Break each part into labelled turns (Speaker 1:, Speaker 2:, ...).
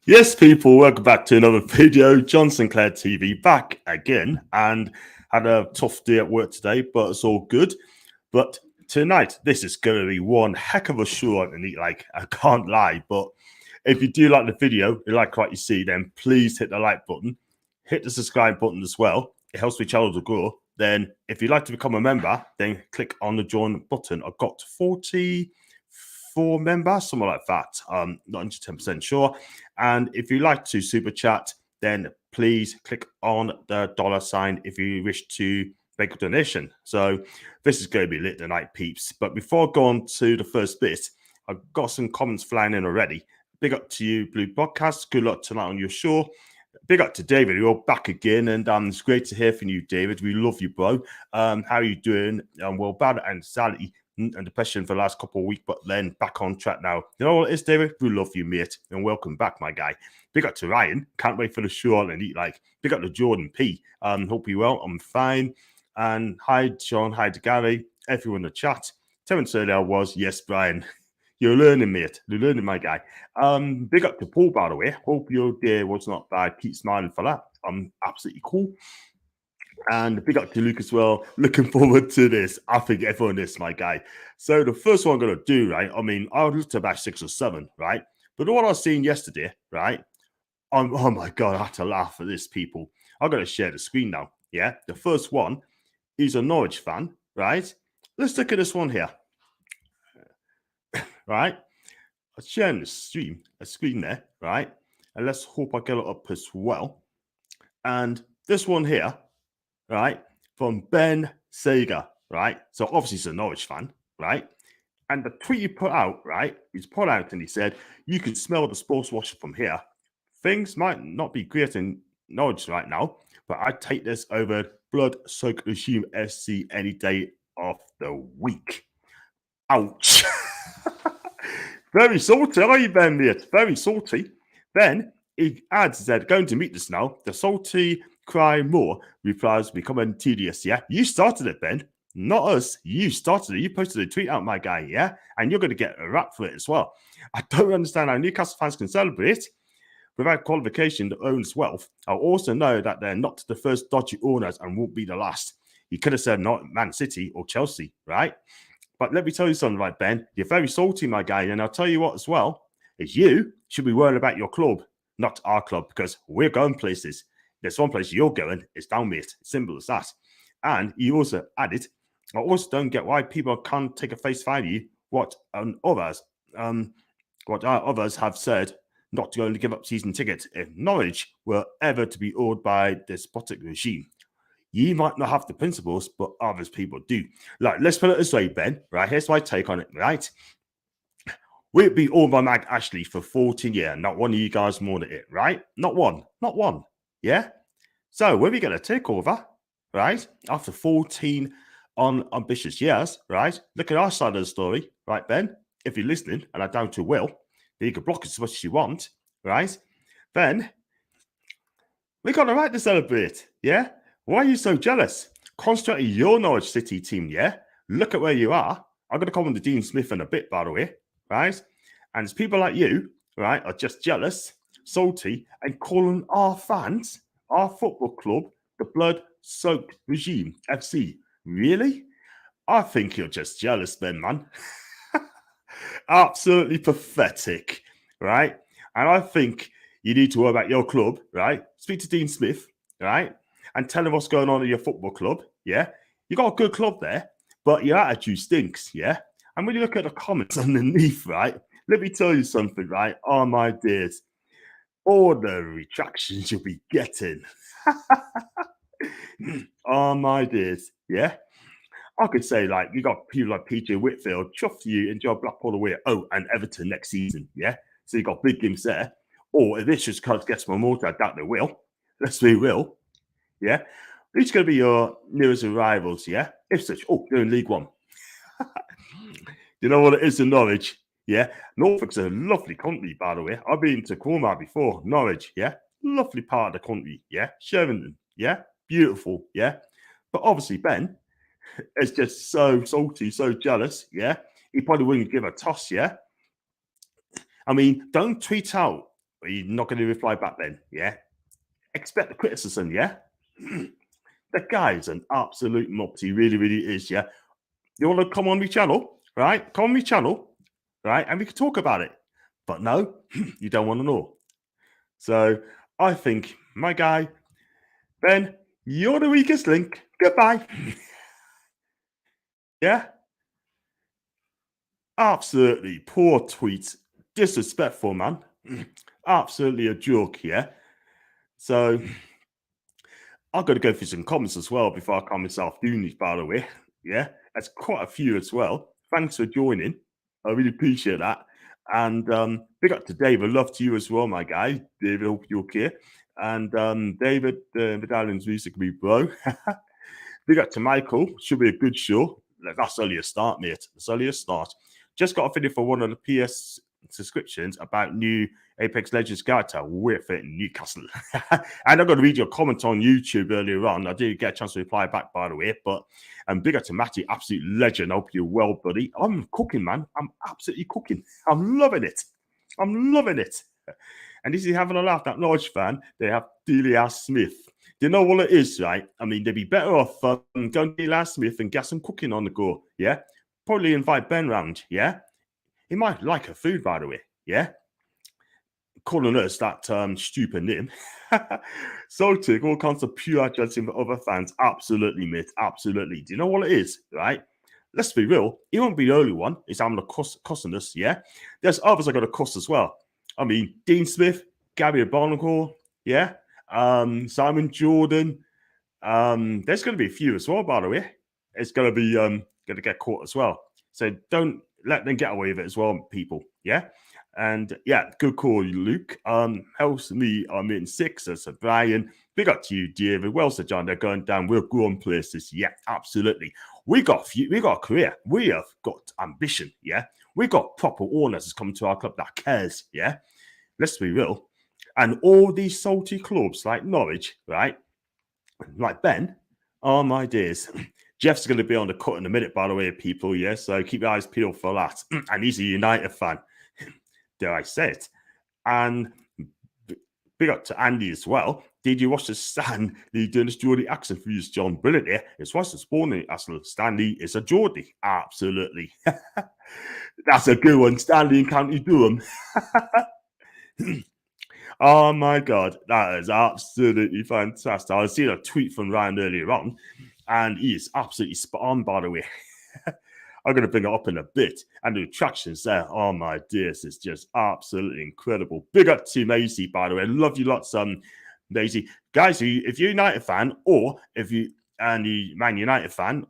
Speaker 1: Yes, people, welcome back to another video. John Sinclair TV back again, and had a tough day at work today, but it's all good. But tonight, this is going to be one heck of a show, and like I can't lie. But if you do like the video, you like what you see, then please hit the like button, hit the subscribe button as well. It helps the channel to grow. Then, if you'd like to become a member, then click on the join button. I've got 44 members, something like that. Not 110% sure. And if you like to super chat, then please click on the $sign if you wish to make a donation. So this is going to be lit tonight, peeps. But before I go on to the first bit, I've got some comments flying in already. Big up to you, Blue Podcast. Good luck tonight on your show. Big up to David. You're back again, and it's great to hear from you, David. We love you, bro. How are you doing? Well, bad and Sally and depression for the last couple of weeks, but then back on track now. You know what it is, David? We love you, mate, and welcome back, my guy. Big up to Ryan. Can't wait for the show and eat like. Big up to Jordan P. Hope you're well. I'm fine. And hi, John. Hi to Gary. Everyone in the chat. Terence earlier was, yes, Brian. You're learning, mate. You're learning, my guy. Big up to Paul, by the way. Hope your day was not bad. Keep smiling for that. Absolutely cool. And big up to Luke as well. Looking forward to this. I think everyone is, my guy. So the first one I'm going to do, right? I mean, I looked at about 6 or 7, right? But what I was seeing yesterday, right? Oh my God, I had to laugh at this, people. I'm going to share the screen now. Yeah. The first one is a Norwich fan, right? Let's look at this one here. Right? I'm sharing the screen there, right? And let's hope I get it up as well. And this one here, right, from Ben Sager, right? So obviously he's a Norwich fan, right? And the tweet he put out, right, he's put out and he said, you can smell the sports washer from here. Things might not be great in Norwich right now, but I'd take this over blood-soaked regime SC any day of the week. Ouch. Very salty, are you, Ben, mate? Very salty. Then he adds that going to meet this now. The salty cry more replies becoming tedious. Yeah, you started it, Ben, not us. You started it. You posted a tweet out, my guy. Yeah, and you're going to get a rap for it as well. I don't understand how Newcastle fans can celebrate without qualification that owns wealth. I also know that they're not the first dodgy owners and won't be the last. You could have said not Man City or Chelsea, right? But let me tell you something, right, Ben? You're very salty, my guy. And I'll tell you what as well, is you should be worried about your club, not our club, because we're going places. There's one place you're going, it's down, mate. Simple as that. And he also added, I also don't get why people can't take a face value what others have said not going to give up season tickets if Norwich were ever to be awed by despotic regime. You might not have the principles, but others people do. Like, let's put it this way, Ben, right? Here's my take on it, right? We've been owned by Mag Ashley for 14 years. Not one of you guys more than it, right? Not one. Not one. Yeah? So when we get a takeover, right? After 14 unambitious years, right? Look at our side of the story, right, Ben? If you're listening, and I doubt you will, then you can block as much as you want, right? Then we got the right to celebrate, yeah? Why are you so jealous? Concentrate on your Norwich City team, yeah? Look at where you are. I'm going to call him the Dean Smith in a bit, by the way, right? And it's people like you, right, are just jealous, salty, and calling our fans, our football club, the blood-soaked regime, FC. Really? I think you're just jealous, then, man. Absolutely pathetic, right? And I think you need to worry about your club, right? Speak to Dean Smith, right? And tell him what's going on in your football club, yeah? You got a good club there, but your attitude stinks, yeah? And when you look at the comments underneath, right? Let me tell you something, right? Oh, my dears. All the retractions you'll be getting. Oh, my dears, yeah? I could say, like, you got people like PJ Whitfield, chuff to you, enjoy Blackpool away. Oh, and Everton next season, yeah? So you got big games there. Or if this just gets promoted, I doubt they will. Let's be real, yeah? Who's going to be your newest rivals, yeah? Ipswich, oh, they're in League One. You know what it is in Norwich, yeah? Norfolk's a lovely country, by the way. I've been to Cornwall before, Norwich, yeah? Lovely part of the country, yeah? Shevington, yeah? Beautiful, yeah? But obviously, Ben is just so salty, so jealous, yeah? He probably wouldn't give a toss, yeah? I mean, don't tweet out Are you not going to reply back then? Yeah. Expect the criticism, yeah? The guy's an absolute muppet. He really, really is, yeah? You want to come on my channel, right? Come on my channel, right? And we can talk about it. But no, you don't want to know. So I think, my guy, Ben, you're the weakest link. Goodbye. Yeah? Absolutely poor tweet. Disrespectful, man. Absolutely a joke, yeah? So I've got to go through some comments as well before I calm myself doing this, by the way. Yeah, that's quite a few as well. Thanks for joining. I really appreciate that. And big up to David. Love to you as well, my guy. David, hope you're okay. And David, Medallion's music me, bro. Big up to Michael. Should be a good show. That's only a start, mate. It's only a start. Just got a video for one of the PS subscriptions about new Apex Legends character with it in Newcastle. And I'm going to read your comment on YouTube earlier on. I did get a chance to reply back, by the way. But big up to Matty, absolute legend. I hope you're well, buddy. I'm cooking, man. I'm absolutely cooking. I'm loving it. I'm loving it. And this is having a laugh. That Norwich fan, they have Delia Smith. You know what it is, right? I mean, they'd be better off going to Delia Smith and get some cooking on the go, yeah? Probably invite Ben round, yeah? He might like her food, by the way, yeah? Calling us that stupid name. Celtic, all kinds of pure judging for other fans. Absolutely, mate. Absolutely. Do you know what it is, right? Let's be real. He won't be the only one. He's having a cussing us, yeah? There's others that got a cuss as well. I mean, Dean Smith, Gary Barnacle, yeah? Simon Jordan. There's going to be a few as well, by the way. It's going to be going to get caught as well. So don't let them get away with it as well, people. Yeah. And yeah, good call, Luke. Helps me. I'm in six. That's a Brian. Big up to you, David. Well said, John. They're going down. We're going places. Yeah, absolutely. We got a career. We have got ambition. Yeah. We got proper owners that's coming to our club that cares. Yeah. Let's be real. And all these salty clubs like Norwich, right? Like Ben, oh my days. Jeff's going to be on the cut in a minute, by the way, people. Yeah, so keep your eyes peeled for that. And he's a United fan, dare I say it. And big up to Andy as well. Did you watch the Stan Lee doing this Geordie accent for you, John? Brilliant, yeah. It's what's the spawning Arsenal. Stanley is a Geordie. Absolutely. That's a good one. Stanley in County Durham. Oh my God, that is absolutely fantastic. I seen a tweet from Ryan earlier on, and he is absolutely spot on, by the way. I'm going to bring it up in a bit. And the attractions there, oh my dears, it's just absolutely incredible. Big up to Maisie, by the way. Love you lots, Maisie. Guys, if you're a United fan, or if you Man United fan,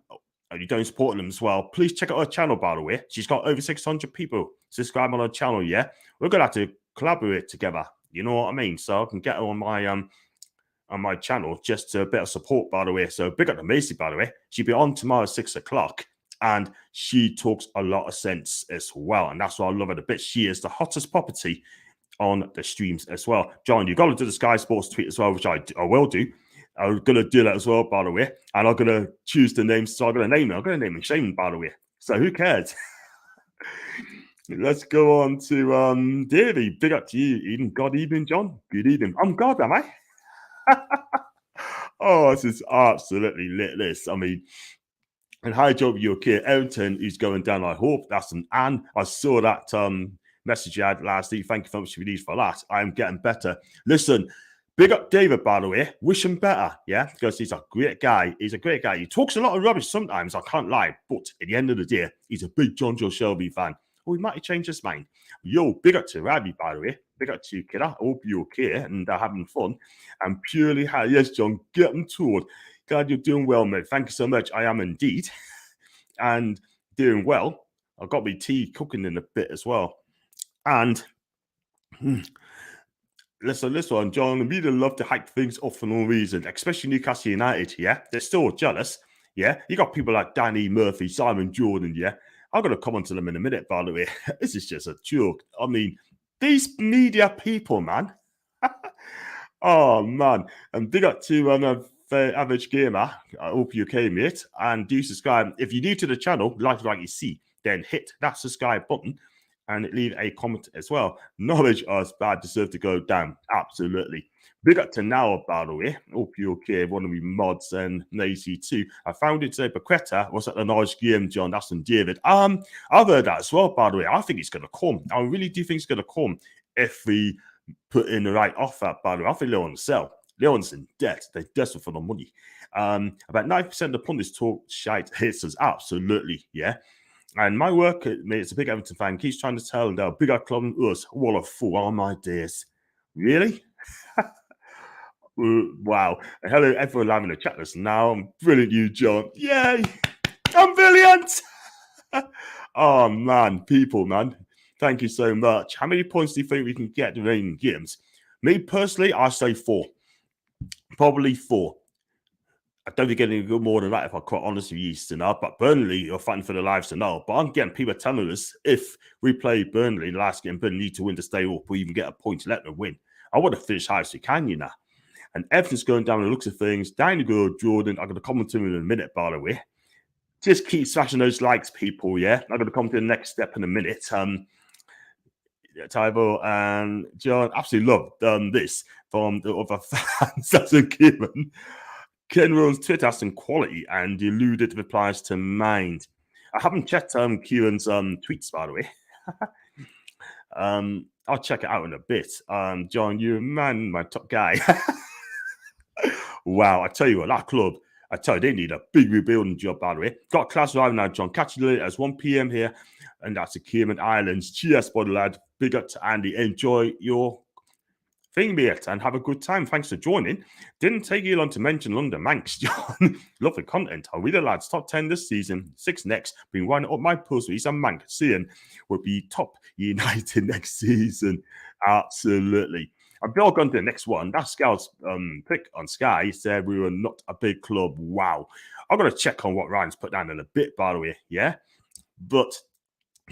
Speaker 1: and you don't support them as well, please check out her channel, by the way. She's got over 600 people subscribe on her channel, yeah? We're going to have to collaborate together. You know what I mean? So I can get her on my channel just a bit of support, by the way. So big up to Macy, by the way. She'll be on tomorrow at 6 o'clock. And she talks a lot of sense as well. And that's why I love her a bit. She is the hottest property on the streams as well. John, you've got to do the Sky Sports tweet as well, which I will do. I'm going to do that as well, by the way. And I'm going to choose the names. So I'm going to name them. I'm going to name them Shane, by the way. So who cares? Let's go on to Davey. Big up to you, Eden. Good evening, John. Good evening. I'm God, am I? Oh, this is absolutely lit. This. I mean, and hi, Joe, you okay? Everton is going down. I hope that's an Anne. I saw that message you had last week. Thank you so much for that. I'm getting better. Listen, big up David, by the way. Wish him better, yeah? Because he's a great guy. He's a great guy. He talks a lot of rubbish sometimes, I can't lie. But at the end of the day, he's a big John Joe Shelby fan. Oh, he might have changed his mind. Yo, big up to Rabbi, by the way. Big up to you, kid. I hope you're okay and having fun. And purely high. Yes, John, get them told. Glad you're doing well, mate. Thank you so much. I am indeed. And doing well. I've got my tea cooking in a bit as well. And listen, John, we love to hype things up for no reason, especially Newcastle United, yeah? They're still jealous, yeah? You got people like Danny Murphy, Simon Jordan, yeah? I'm going to comment to them in a minute, by the way. This is just a joke. I mean, these media people, man. Oh, man. And big up to Average Gamer. I hope you okay, mate. And do subscribe. If you're new to the channel, like you see, then hit that subscribe button and leave a comment as well. Norwich are bad, deserve to go down. Absolutely. Big up to now, by the way. Hope you're okay. One of me mods and Nazy too. I found it today. Paqueta was at the Norwich game, John. That's from David. I've heard that as well, by the way. I think it's going to come. I really do think it's going to come if we put in the right offer, by the way. I think Leon will sell. Leon's in debt. They're desperate for the money. About 90% of the pundits talk shite hits us. Absolutely, yeah. And my workmate, a big Everton fan, keeps trying to tell the bigger club than us. What a fool. Oh, my days. Really? Wow. Hello, everyone live in the chat list now. I'm brilliant, you, John. Yay. I'm brilliant. Oh, man. People, man. Thank you so much. How many points do you think we can get in the remaining games? Me, personally, I say 4. Probably 4. I don't think any good more than that, if I'm quite honest with you, tonight. But Burnley are fighting for their lives tonight. But I'm getting people telling us if we play Burnley in the last game, Burnley need to win to stay up or even get a point to let them win. I want to finish high as we can, you know. And everything's going down the looks of things. Down you go, Jordan. I'm going to comment to him in a minute, by the way. Just keep smashing those likes, people, yeah? I'm going to come to the next step in a minute. Tybo and John absolutely loved this from the other fans. That's a given. Ken Rose Twitter has some quality and deluded replies to mind. I haven't checked Kieran's tweets, by the way. I'll check it out in a bit. John, you man, my top guy. Wow, I tell you what, that club, I tell you, they need a big rebuilding job, by the way. Got class arriving now, John. Catch you later. It's 1 p.m. here, and that's the Cayman Islands. Cheers, buddy lad. Big up to Andy. Enjoy your thing, mate, and have a good time. Thanks for joining. Didn't take you long to mention London Manx, John. Lovely content. I'll read the lads. Top 10 this season, 6 next. Been winding up my post with East Manx. Seeing will be top United next season. Absolutely. I've all gone to the next one. That Scout's pick on Sky. He said we were not a big club. Wow. I'm going to check on what Ryan's put down in a bit, by the way. Yeah. But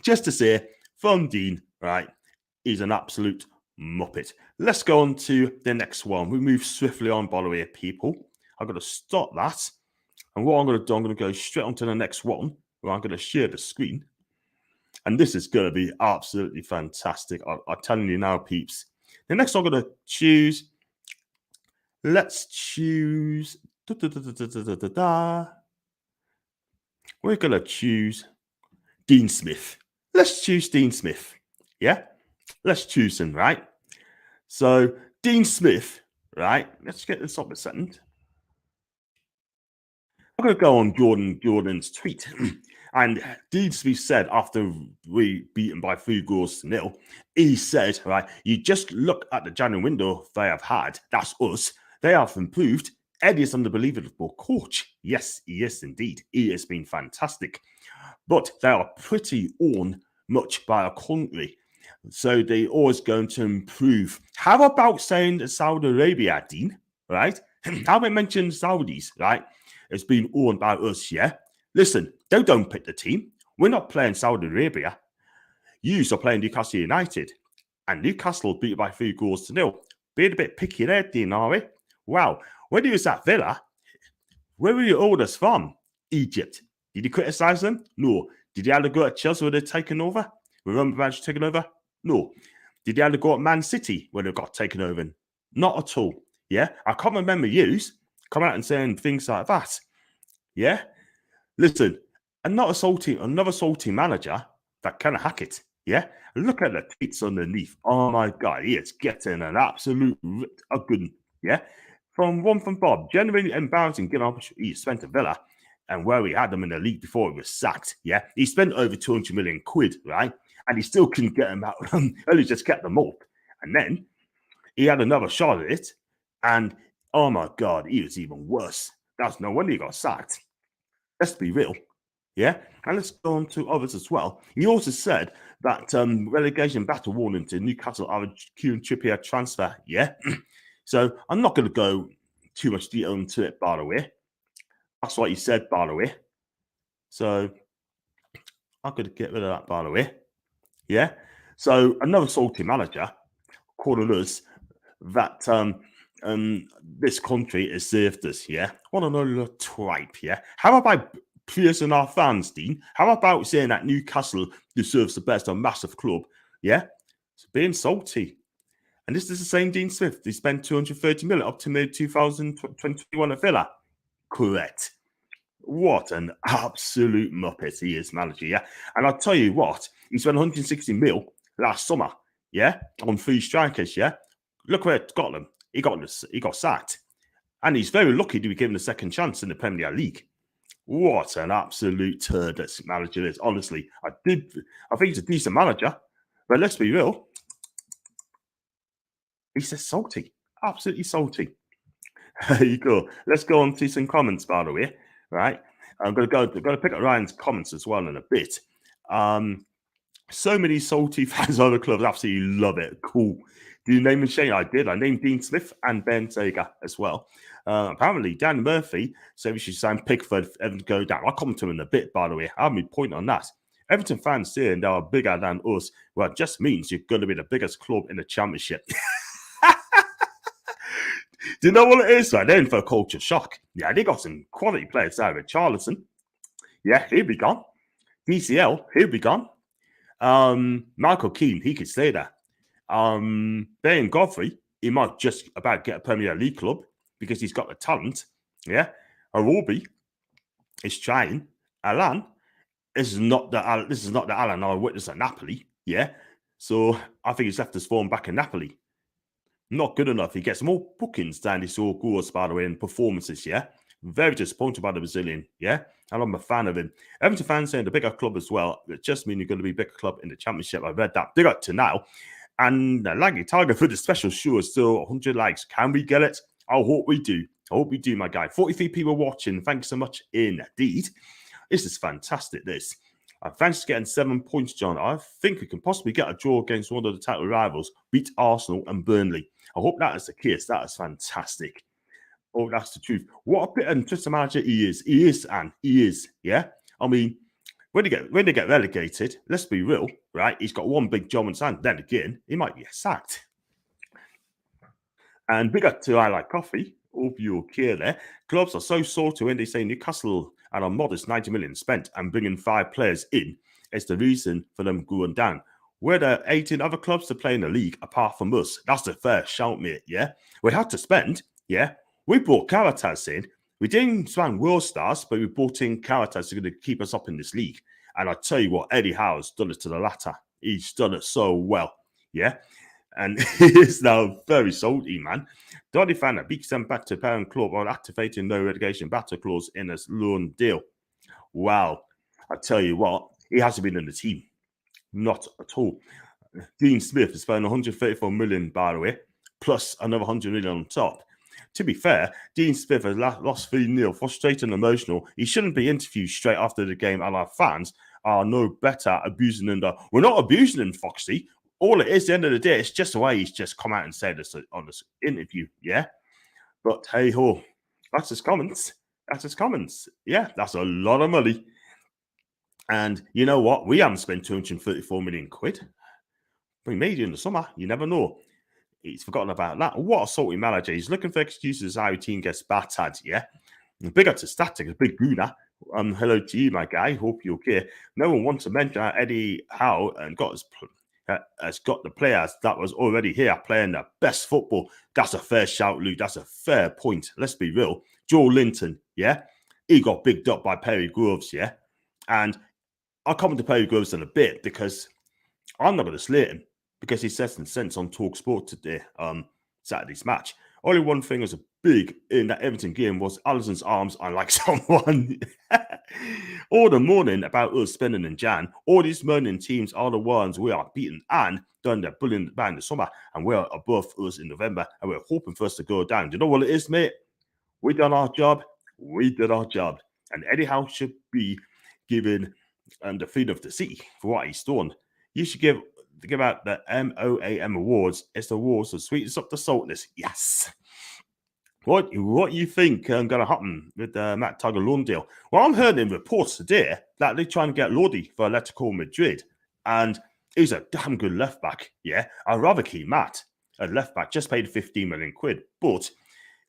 Speaker 1: just to say, from Dean, right, he's an absolute Muppet. Let's go on to the next one. We move swiftly on, by the way, people. I'm going to stop that. And what I'm going to do, I'm going to go straight on to the next one, where I'm going to share the screen. And this is going to be absolutely fantastic. I'm telling you now, peeps. The next one I'm going to choose. Let's choose. We're going to choose Dean Smith. Let's choose Dean Smith. Yeah? Let's choose him, right? So, Dean Smith, right? Let's get this up a second. I'm going to go on Jordan's tweet. And Dean Smith said after we beaten by 3-0, he said, right, you just look at the January window they have had. That's us. They have improved. Eddie is an unbelievable coach. Yes, he is indeed. He has been fantastic. But they are pretty on much by a country. So they always going to improve. How about saying Saudi Arabia, Dean? Right? How about mentioning Saudis, right? It's been owned by us, yeah? Listen, they don't pick the team. We're not playing Saudi Arabia. You are playing Newcastle United. And Newcastle beat by 3-0. Being a bit picky there, Dean, are we? Wow. When you was at Villa, where were your orders from? Egypt. Did you criticise them? No. Did you have to go at Chelsea when they're taken over? Remember Manchester taken over? No. Did you have to go at Man City when they got taken over? Not at all. Yeah? I can't remember yous coming out and saying things like that. Yeah? Listen, another salty manager that can hack it. Yeah? Look at the tweets underneath. Oh my God, he is getting an absolute good. Yeah? From Bob, genuinely embarrassing getting opportunity he spent at Villa and where we had them in the league before he was sacked. Yeah? He spent over 200 million quid, right? And he still couldn't get them out. Only just kept them up. And then he had another shot at it. And oh my God, he was even worse. That's no wonder he got sacked. Let's be real. Yeah. And let's go on to others as well. He also said that relegation battle warning to Newcastle are a Kieran Trippier transfer. Yeah. So I'm not going to go too much detail into it, by the way. That's what he said, by the way. So I'm going to get rid of that, by the way. Yeah. So another salty manager calling us that this country is served us. Yeah. What another tripe. Yeah. How about piercing our fans, Dean. How about saying that Newcastle deserves the best, a massive club? Yeah, it's being salty. And this is the same Dean Smith. He spent 230 million up to mid 2021 at Villa. Correct. What an absolute muppet he is, manager. Yeah, and I'll tell you what, he spent 160 mil last summer. Yeah, on 3 strikers. Yeah, look where it got them. He got sacked, and he's very lucky to be given a second chance in the Premier League. What an absolute turd this manager is. Honestly, I think he's a decent manager, but let's be real, he's just salty, absolutely salty. There you go. Let's go on to some comments, by the way. Right, I'm going to pick up Ryan's comments as well in a bit. So many salty fans of other clubs absolutely love it. Cool. Did you name and Shane? I did. I named Dean Smith and Ben Sager as well. Apparently, Dan Murphy said we should sign Pickford for Everton to go down. I'll come to him in a bit, by the way. I have my point on that. Everton fans saying they are bigger than us, well, it just means you're going to be the biggest club in the Championship. Do you know what it is? Right? They're in for a culture shock. Yeah, they got some quality players there with Charlton. Yeah, he'll be gone. DCL, he'll be gone. Michael Keane, he could stay there. Ben Godfrey, he might just about get a Premier League club because he's got the talent. Yeah. Arobi is trying. Alan, this is not the Alan I witnessed at Napoli. Yeah. So I think he's left his form back in Napoli. Not good enough. He gets more bookings than he saw goals, by the way, and performances, yeah? Very disappointed by the Brazilian, yeah? And I'm a fan of him. Everton fans saying the bigger club as well. It just means you're going to be a bigger club in the Championship. I read that. Big up to now. And Laggy Tiger for the special show is still 100 likes. Can we get it? I hope we do. I hope we do, my guy. 43 people watching. Thanks so much indeed. This is fantastic, this. Thanks for getting 7 points, John. I think we can possibly get a draw against one of the title rivals, beat Arsenal and Burnley. I hope that is the case. That is fantastic. Oh, that's the truth. What a bit of just a manager he is. He is, and he is. Yeah. I mean, when they get relegated, let's be real, right? He's got one big job in his hand. Then again, he might be sacked. And big up to I Like Coffee. Hope you're okay there. Clubs are so salty when they say Newcastle and a modest 90 million spent and bringing 5 players in is the reason for them going down. We're the 18 other clubs to play in the league apart from us. That's the fair shout, mate, yeah? We had to spend, yeah? We brought characters in. We didn't sign world stars, but we brought in characters who are going to keep us up in this league. And I tell you what, Eddie Howe's done it to the latter. He's done it so well, yeah? And he is now very salty, man. Doddy fan that beats them back to parent club on activating no relegation battle clause in a loan deal. Wow. I tell you what, he hasn't been in the team. Not at all. Dean Smith has spent 134 million, by the way, plus another 100 million on top. To be fair, Dean Smith has lost 3-0, frustrated and emotional. He shouldn't be interviewed straight after the game, and our fans are no better abusing him. We're not abusing him, Foxy. All it is, at the end of the day, it's just the way he's just come out and said this on this interview, yeah? But hey ho, that's his comments. That's his comments. Yeah, that's a lot of money. And you know what? We haven't spent 234 million quid. We made it in the summer. You never know. He's forgotten about that. What a salty manager. He's looking for excuses how his team gets battered, yeah? Big up to Static, a big gooner. Hello to you, my guy. Hope you're okay. No one wants to mention how Eddie Howe has got the players that was already here playing the best football. That's a fair shout, Luke. That's a fair point. Let's be real. Joe Linton, yeah? He got bigged up by Perry Groves, yeah? And I'll come to Perry Groves in a bit because I'm not going to slate him because he said some sense on Talk Sport today, Saturday's match. Only one thing was big in that Everton game was Alisson's arms unlike someone. All the mourning about us spending in Jan, all these mourning teams are the ones we are beaten and done their bullying by in the summer, and we're above us in November, and we're hoping for us to go down. Do you know what it is, mate? We done our job. We did our job. And Eddie Howe should be given the freedom of the city for what he's done. You should give out the MOAM awards. It's the awards that sweetens up the saltness. Yes. What you think going to happen with Matt Tiger loan deal? Well, I'm hearing in reports today that they're trying to get Lodi for Atletico Madrid, and he's a damn good left back. Yeah, I'd rather keep Matt at left back. Just paid 15 million quid, but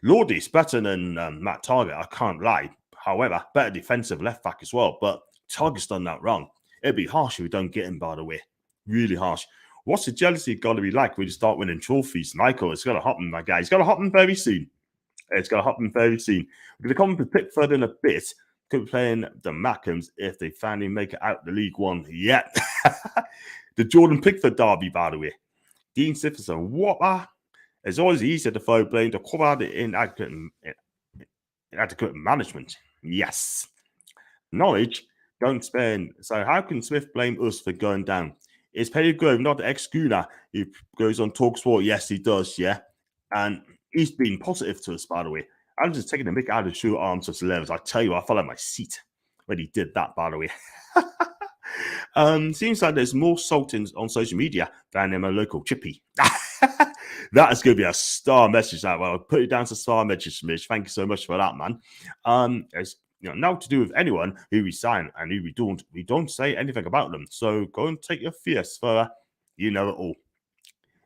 Speaker 1: Lodi's better than Matt Target. I can't lie. However, better defensive left back as well. But Tug's done that wrong. It'd be harsh if we don't get him, by the way. Really harsh. What's the jealousy got to be like when you start winning trophies? Michael, it's going to happen, my guy. It's going to happen very soon. It's going to happen very soon. We're going to come to Pickford in a bit. Could be playing the Mackhams if they finally make it out the League One. Yeah. The Jordan Pickford derby, by the way. Dean Stephenson, what? It's always easier to throw blame to cover the inadequate management. Yes. Norwich don't spend. So how can Smith blame us for going down? It's Petty Grove, not the ex-Schooner, who goes on TalkSport. Yes, he does, yeah. And he's been positive to us, by the way. I'm just taking the mick out of the shoe arms of levels. I tell you, I fell out my seat when he did that, by the way. Seems like there's more sultans on social media than in my local chippy. That is going to be a star message. That well, I'll put it down to star message, Mitch. Thank you so much for that, man. It's now to do with anyone who we sign and who we don't say anything about them. So go and take your fierce for you know it all.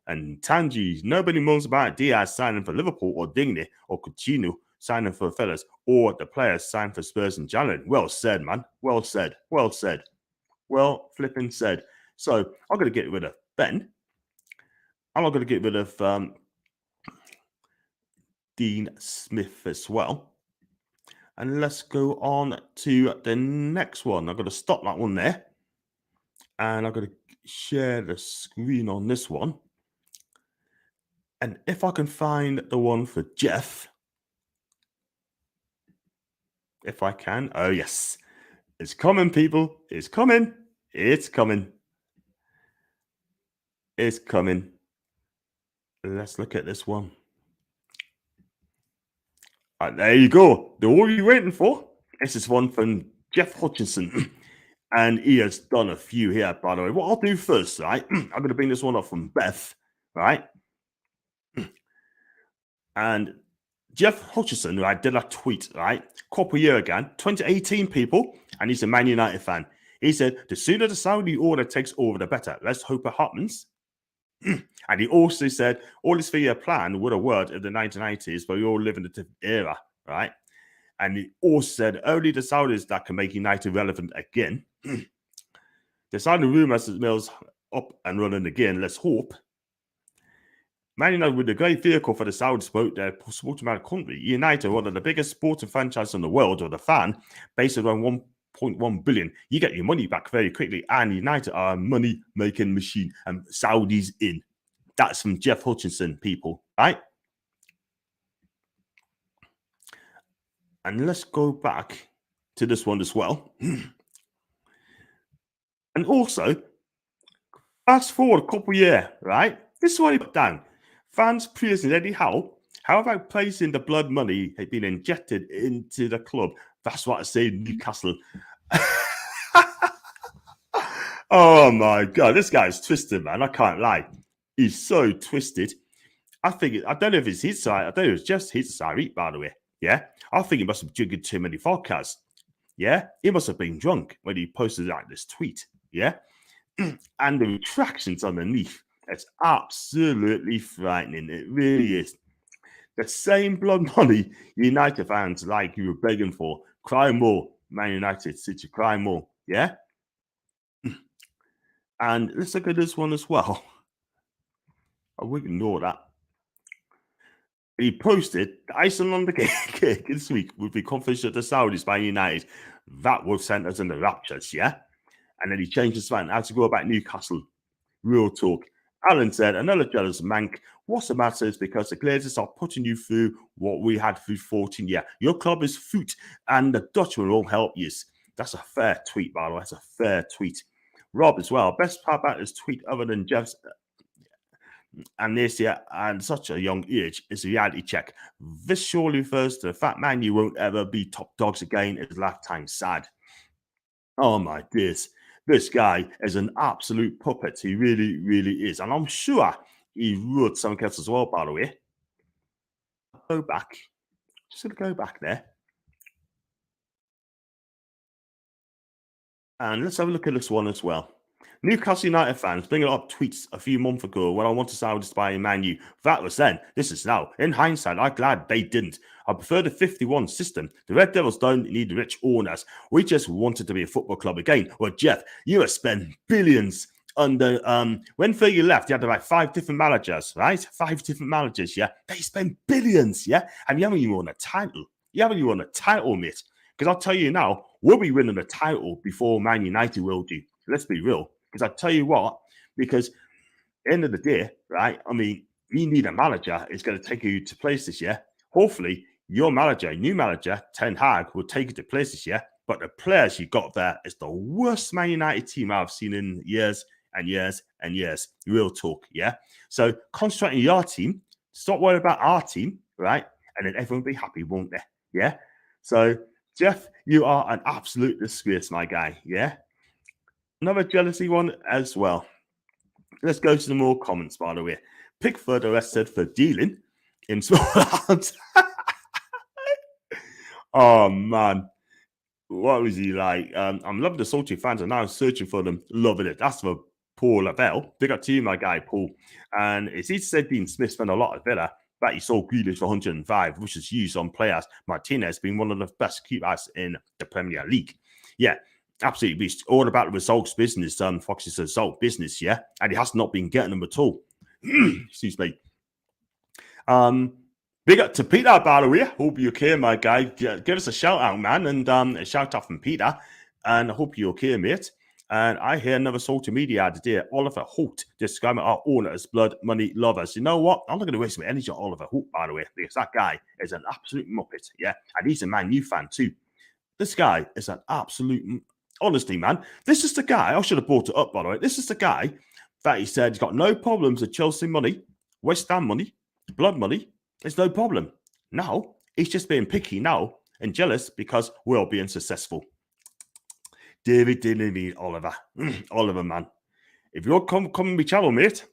Speaker 1: And Tangi, nobody moans about Diaz signing for Liverpool or Digne or Coutinho signing for Fellas or the players signed for Spurs and January. Well said, man. Well said. Well said. Well flipping said. So I'm going to get rid of Ben. I'm not going to get rid of Dean Smith as well. And let's go on to the next one. I'm going to stop that one there. And I'm going to share the screen on this one. And if I can find the one for Jeff, if I can. Oh, yes. It's coming, people. It's coming. It's coming. It's coming. Let's look at this one. There you go. The one you're waiting for. This is one from Jeff Hutchinson. And he has done a few here, by the way. What I'll do first, right? I'm going to bring this one up from Beth, right? And Jeff Hutchinson, right, did a tweet, right? Couple year ago, 2018, people, and he's a Man United fan. He said, the sooner the Saudi order takes over, the better. Let's hope it happens. And he also said, all this 3-year plan would have worked in the 1990s, but we all live in a different era, right? And he also said, only the Saudis that can make United relevant again. The Saudi rumors mills up and running again. Let's hope. Man United with a great vehicle for the Saudi sport, their sporting man country. United, one of the biggest sporting franchises in the world, or the fan, based around 1.1 billion. You get your money back very quickly, and United are a money-making machine, and Saudis in. That's from Jeff Hutchinson, people, right? And let's go back to this one as well. And also, fast forward a couple years, right? This is what he put down. Fans praising Eddie Howe. How about placing the blood money had been injected into the club? That's what I say, Newcastle. Oh my God, this guy's twisted, man. I can't lie. He's so twisted. I don't know if it's his side. I don't know if it's just his side, by the way. Yeah. I think he must have drinking too many vodkas. Yeah. He must have been drunk when he posted like this tweet. Yeah. And the retractions underneath. It's absolutely frightening. It really is. The same blood money United fans like you were begging for. Cry more, Man United, City, cry more. Yeah? And let's look at this one as well. I will ignore that. He posted the icing on the cake this week would be confidential to the Saudis by United. That would send us in the raptures, yeah? And then he changed his mind. How to go about Newcastle. Real talk. Alan said, another jealous mank. What's the matter is because the Glazers are putting you through what we had through 14 years. Your club is foot, and the Dutch will all help you. That's a fair tweet, by the way. That's a fair tweet. Rob as well. Best part about his tweet, other than Jeff's amnesia and such a young age, is a reality check. This surely refers to the fact man you won't ever be top dogs again is lifetime sad. Oh my dears. This guy is an absolute puppet. He really, really is. And I'm sure he wrote some else as well, by the way. Go back. Just going to go back there. And let's have a look at this one as well. Newcastle United fans bringing up tweets a few months ago when I wanted to say I was buying Man U. That was then. This is now. In hindsight, I'm glad they didn't. I prefer the 51 system. The Red Devils don't need rich owners. We just wanted to be a football club again. Well, Jeff, you have spent billions under when Fergie left, you had like 5 different managers, right? 5 different managers, yeah. They spent billions, yeah, and you haven't even won a title. You haven't even won a title, mate. Because I'll tell you now, we'll be winning a title before Man United will do. Let's be real. Because I'll tell you what, because end of the day, right? I mean, you need a manager. It's going to take you to places, yeah. Hopefully, your manager, new manager, Ten Hag, will take you to places, yeah. But the players you got there is the worst Man United team I've seen in years and years and years. Real talk, yeah. So concentrate on your team. Stop worrying about our team, right? And then everyone will be happy, won't they? Yeah. So Jeff, you are an absolute disgrace, my guy. Yeah. Another jealousy one as well. Let's go to some more comments, by the way. Pickford arrested for dealing in small arms. Oh, man. What was he like? I'm loving the salty fans and now I'm searching for them. Loving it. That's for Paul Lavelle. Big up to you, my guy, Paul. And it's easy to say Dean Smith spent a lot at Villa, but he sold Grealish for 105, which is used on players. Martinez being one of the best keepers in the Premier League. Yeah, absolutely. It's all about the results business. Fox's result business, yeah. And he has not been getting them at all. Excuse me. Big up to Peter, by the way. Hope you're okay, my guy. Give us a shout out, man, and a shout out from Peter. And I hope you're okay, mate. And I hear another social media today. Oliver Holt describing our owner as blood money lovers. You know what? I'm not going to waste my energy on Oliver Holt, by the way, because that guy is an absolute muppet, yeah. And he's a Man U fan too. This guy is an absolute. Honestly, man, this is the guy. I should have brought it up, by the way. This is the guy that he said he's got no problems with Chelsea money, West Ham money, blood money. It's no problem. Now, he's just being picky now and jealous because we're being successful. David didn't mean Oliver. Oliver, man. If you're coming to my channel, mate,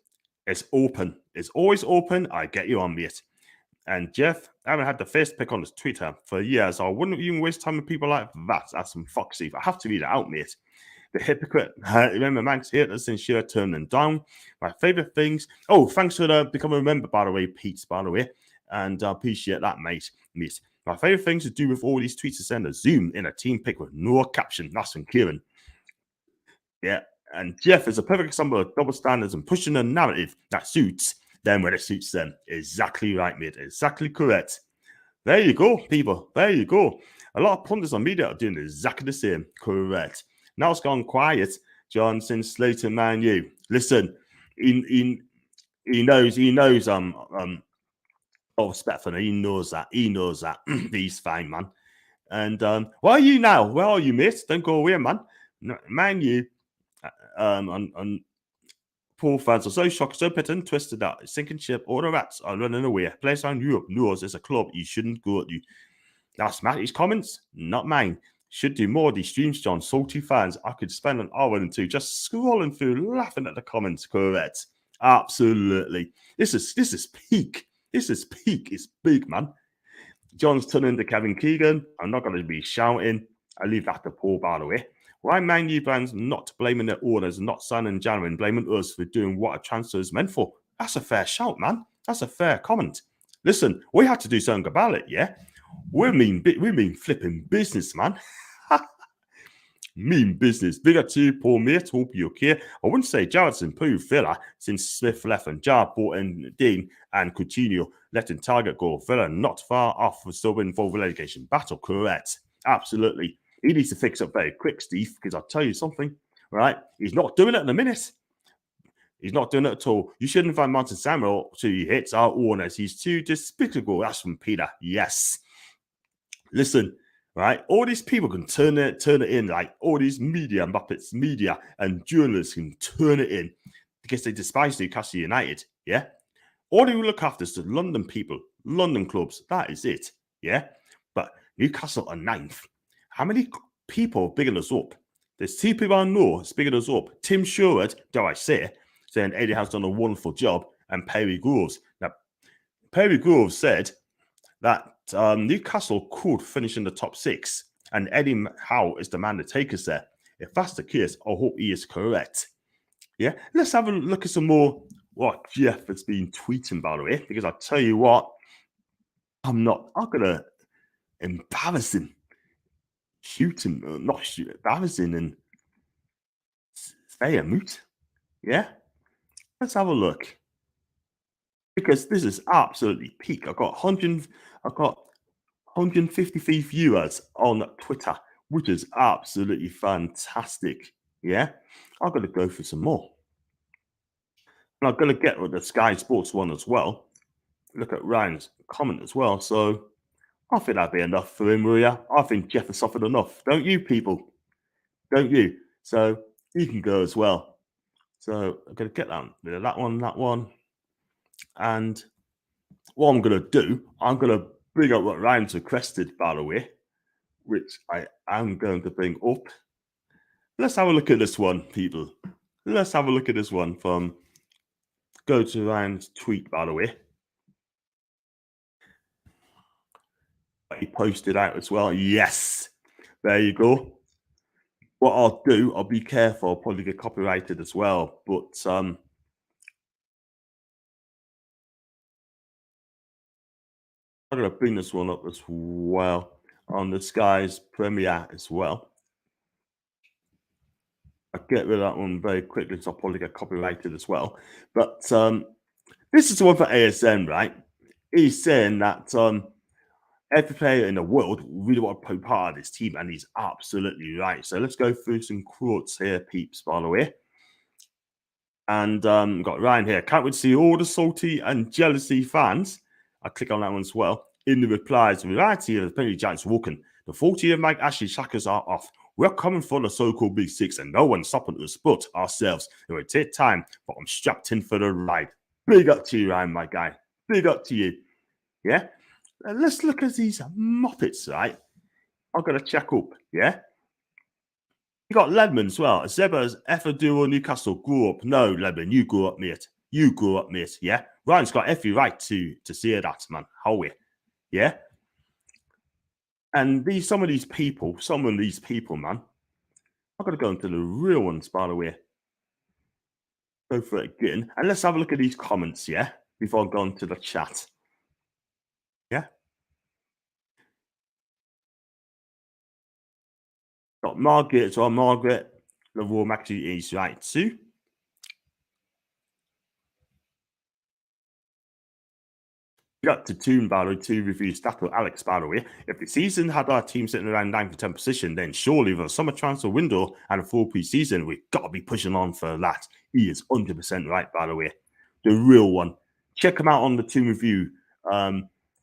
Speaker 1: it's open. It's always open. I get you on, mate. And Jeff, I haven't had the first pick on his Twitter for years, so I wouldn't even waste time with people like that. That's some foxy. I have to read it out, mate. The hypocrite. Remember, Max haters and sure turn them down. My favorite things. Oh, thanks for becoming a member, by the way, Pete, by the way. And I appreciate that, mate. My favorite things to do with all these tweets is send a zoom in a team pic with no caption. That's from Kieran. Yeah. And Jeff is a perfect example of double standards and pushing a narrative that suits them when it suits them. Exactly right, mate. Exactly correct. There you go, people. There you go. A lot of pundits on media are doing exactly the same. Correct. Now it's gone quiet, John, since Slater Man U. Listen, he knows, oh, respect for him. He knows that. He's fine, man. And where are you now? Where are you, mate? Don't go away, man. Man U, and poor fans are so shocked, so bitter and twisted that sinking ship, all the rats are running away. Place on Europe knows it's a club you shouldn't go to. That's Matty's comments, not mine. Should do more of these streams, John. Salty fans. I could spend an hour and two just scrolling through, laughing at the comments. Correct. Absolutely. This is peak. This is peak. It's big, man. John's turning to Kevin Keegan. I'm not going to be shouting. I leave that to Paul, by the way. Why Man U fans not blaming their owners, not signing January, and blaming us for doing what a transfer is meant for? That's a fair shout, man. That's a fair comment. Listen, we had to do something about it, yeah? We mean flipping business, man. Mean business. Bigger to Paul, mate. Hope you're okay. I wouldn't say Jared's improved Villa since Smith left and Jared brought in Dean and Coutinho letting Target go. Villa not far off for still winning for relegation battle. Correct. Absolutely. He needs to fix up very quick, Steve, because I'll tell you something, right? He's not doing it in a minute. He's not doing it at all. You shouldn't find Martin Samuel to hits our owners. He's too despicable. That's from Peter. Yes. Listen, right? All these people can turn it in. Like all these media, Muppets, media, and journalists can turn it in because they despise Newcastle United. Yeah. All they will look after is the London people, London clubs. That is it. Yeah. But Newcastle are 9th. How many people are bigging us up? There's 2 people I know that's bigging us up. Tim Sherwood, dare I say, saying Eddie has done a wonderful job, and Perry Groves. Now, Perry Groves said that Newcastle could finish in the top 6, and Eddie Howe is the man to take us there. If that's the case, I hope he is correct. Yeah, let's have a look at some more what Jeff has been tweeting, by the way, because I tell you what, I'm gonna embarrass him, shoot him, not shoot, embarrass him, and say a moot. Yeah, let's have a look because this is absolutely peak. I've got 153 viewers on Twitter, which is absolutely fantastic. Yeah, I'm gonna go for some more. And I'm gonna get with the Sky Sports one as well. Look at Ryan's comment as well. So I think that'd be enough for him, Maria. I think Jeff has suffered enough. Don't you, people? Don't you? So you can go as well. So I'm going to get that one. And what I'm going to do, I'm going to bring up what Ryan's requested, by the way, which I am going to bring up. Let's have a look at this one, people. Let's have a look at this one from go to Ryan's tweet, by the way. He posted out as well. Yes. There you go. What I'll do, I'll be careful, I'll probably get copyrighted as well. But I'm gonna bring this one up as well on the Sky's premiere as well. I'll get rid of that one very quickly, so I'll probably get copyrighted as well. But this is the one for ASN, right? He's saying that every player in the world really want to play part of this team, and he's absolutely right. So let's go through some quotes here, peeps, by the way. And got Ryan here. Can't wait to see all the salty and jealousy fans. I click on that one as well. In the replies, the variety of the penalty giants walking. The 40 of Mike Ashley shackles are off. We're coming for the so-called Big Six, and no one's stopping us but ourselves. It will take time, but I'm strapped in for the ride. Big up to you, Ryan, my guy. Big up to you. Yeah. Let's look at these Muppets, right? I'm gonna check up. Yeah. You got Ledman as well. Zeba's ever duo Newcastle grew up. No, Ledman, you grew up, mate. You grew up, mate. Yeah. Ryan's got every right to say that, man. Howie. Yeah. And some of these people, man. I'm gonna go into the real ones, by the way. Go for it again. And let's have a look at these comments, yeah, before I go into the chat. Yeah. Got Margaret as well. Margaret, the Raw actually is right too. Got to tune, by the way, to review stat with Alex, by the way. If the season had our team sitting around 9th to 10th position, then surely with a summer transfer window and a full pre-season, we've got to be pushing on for that. He is 100% right, by the way. The real one. Check him out on the team review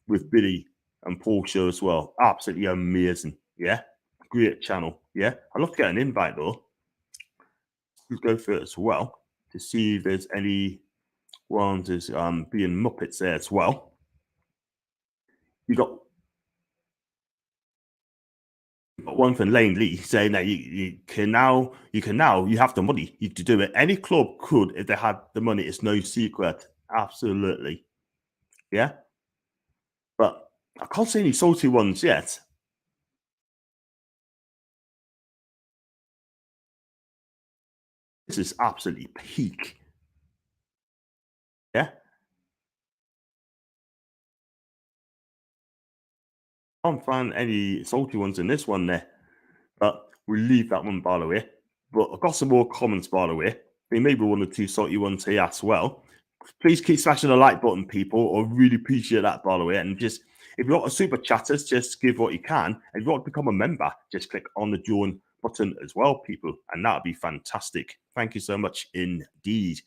Speaker 1: with Billy and Paul show as well. Absolutely amazing. Yeah. Great channel. Yeah. I'd love to get an invite, though. Let's go for it as well to see if there's any ones as being Muppets there as well. You got one from Lane Lee saying that you have the money to do it. Any club could if they had the money. It's no secret. Absolutely. Yeah. But I can't see any salty ones yet. This is absolutely peak. Yeah. I can't find any salty ones in this one there. But we'll leave that one, by the way. But I've got some more comments, by the way. There may be one or two salty ones here as well. Please keep smashing the like button, people. I really appreciate that, by the way. And just, if you're not a super chatters, just give what you can. And if you want to become a member, just click on the join button as well, people. And that'd be fantastic. Thank you so much indeed.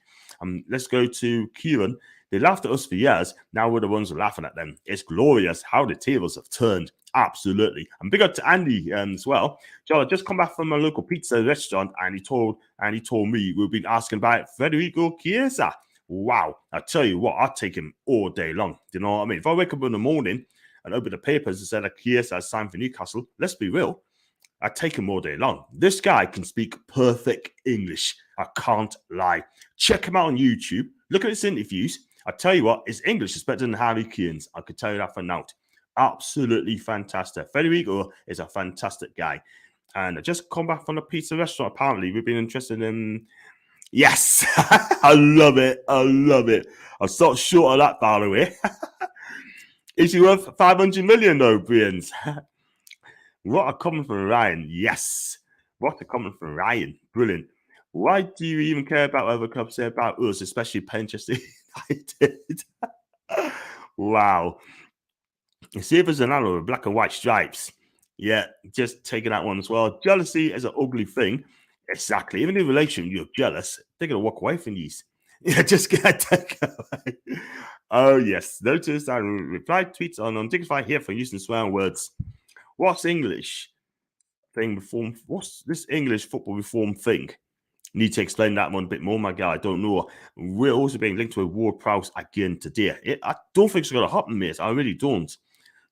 Speaker 1: Let's go to Kieran. They laughed at us for years. Now we're the ones laughing at them. It's glorious how the tables have turned. Absolutely. And big up to Andy as well. Joe, I just come back from a local pizza restaurant, and he told me we've been asking about Federico Chiesa. Wow. I tell you what, I'd take him all day long. Do you know what I mean? If I wake up in the morning and open the papers and said that Chiesa has signed for Newcastle, let's be real, I'd take him all day long. This guy can speak perfect English. I can't lie. Check him out on YouTube. Look at his interviews. I tell you what, his English is better than Harry Kane's. I could tell you that for now. Absolutely fantastic. Federico is a fantastic guy. And I just come back from a pizza restaurant. Apparently, we've been interested in Yes, I love it. I love it. I'm sort of short of that, by the way. Is he worth 500 million though, Brians? What a comment from Ryan. Yes. What a comment from Ryan. Brilliant. Why do you even care about what other clubs say about us, especially Manchester United? Wow. See if there's another with black and white stripes. Yeah, just taking that one as well. Jealousy is an ugly thing. Exactly. Even in relation, you're jealous, they're going to walk away from these. Yeah, just get take away. Oh, yes. Notice I replied tweets on undignified here for using swearing words. What's English thing reform? What's this English football reform thing? Need to explain that one a bit more, my guy. I don't know. We're also being linked to a Ward Prowse again today. I don't think it's going to happen, mate. I really don't.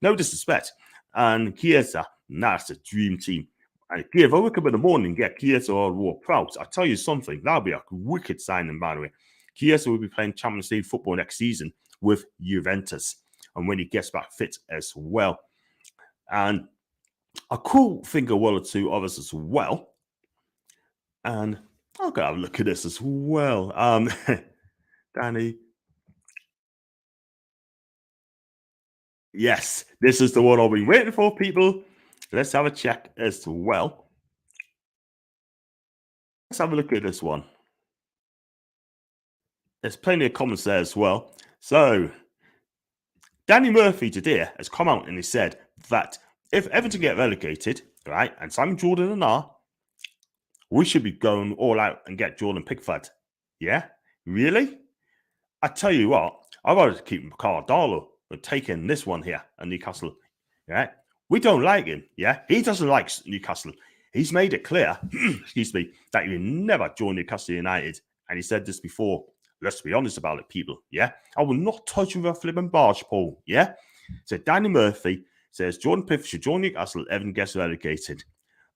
Speaker 1: No disrespect. And Chiesa, that's a dream team. And if I wake up in the morning and get Chiesa or Ward Prowse, I tell you something, that'll be a wicked signing, by the way. Chiesa will be playing Champions League football next season with Juventus. And when he gets back fit as well. And a cool thing, a one or two others as well. And I'll go have a look at this as well. Danny. Yes, this is the one I've been waiting for, people. Let's have a check as well. Let's have a look at this one. There's plenty of comments there as well. So, Danny Murphy today has come out and he said that if Everton get relegated, right, and Simon Jordan and we should be going all out and get Jordan Pickford. Yeah? Really? I tell you what, I'd rather keep Cardalo than taking this one here at Newcastle. Yeah? We don't like him. Yeah? He doesn't like Newcastle. He's made it clear, excuse me, that he will never join Newcastle United. And he said this before. Let's be honest about it, people. Yeah? I will not touch him with a flipping barge pole. Yeah? So Danny Murphy says Jordan Pickford should join Newcastle. Everton gets relegated.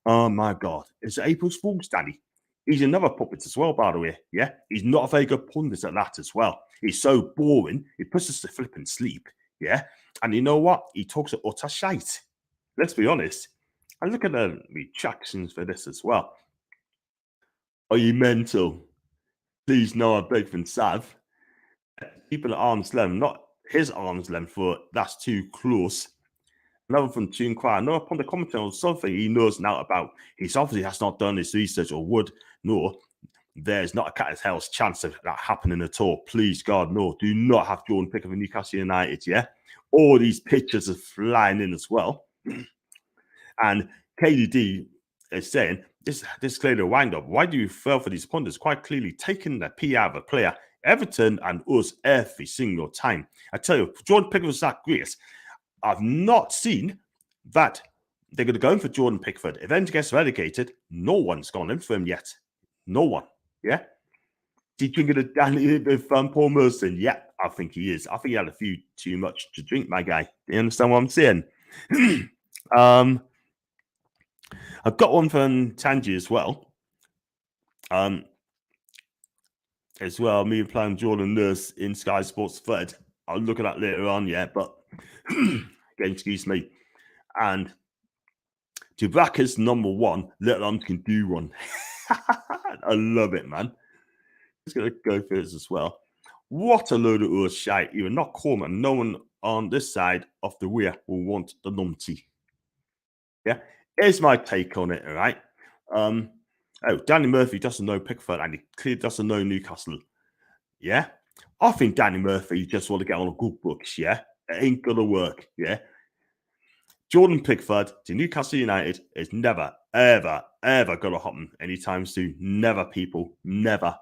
Speaker 1: Oh my God. It's April's Fool's, Danny. He's another puppet as well, by the way. Yeah? He's not a very good pundit at that as well. He's so boring. He puts us to flipping sleep. Yeah? And you know what? He talks utter shite. Let's be honest. And look at the reactions for this as well. Are you mental? Please, no, I beg from Sav. People at arm's length, not his arm's length, but that's too close. Another from Tune Choir. No, upon the commentary on something he knows now about. He obviously has not done his research or would. No, there's not a cat as hell's chance of that happening at all. Please, God, no. Do not have Jordan Pickford for Newcastle United, yeah? All these pictures are flying in as well. And KDD is saying, this is clearly a wind-up. Why do you fail for these pundits? Quite clearly taking the PR of a player, Everton and us every single time. I tell you, Jordan Pickford was that great. I've not seen that they're going to go in for Jordan Pickford. If Everton gets relegated, no one's gone in for him yet. No one. Yeah? Is he drinking a Danny with Paul Merson? Yeah, I think he is. I think he had a few too much to drink, my guy. Do you understand what I'm saying? I've got one from Tanji as well. Me playing Jordan Nurse in Sky Sports Thread. I'll look at that later on, yeah, but again, excuse me. And Tubaka's number one, little arms can do one. I love it, man. Just gonna go through this as well. What a load of earth shite. You are not common. No one on this side of the weir will want the numpty. Yeah, here's my take on it, all right? Danny Murphy doesn't know Pickford and he clearly doesn't know Newcastle. Yeah, I think Danny Murphy just want to get on the good books. Yeah, it ain't gonna work. Yeah, Jordan Pickford to Newcastle United is never, ever, ever gonna happen anytime soon. Never, people, never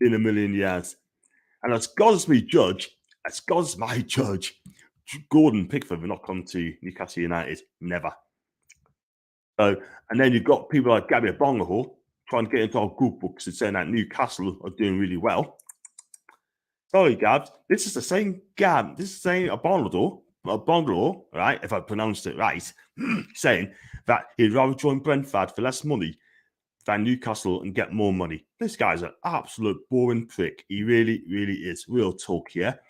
Speaker 1: in a million years. And as God's my judge, Gordon Pickford will not come to Newcastle United. Never. So, and then you've got people like Gabby Bongaho trying to get into our good books and saying that Newcastle are doing really well. Sorry, Gabs. This is the same Gab. This is the same Bungalow, right? If I pronounced it right, saying that he'd rather join Brentford for less money than Newcastle and get more money. This guy's an absolute boring prick. He really, really is. Real talk here.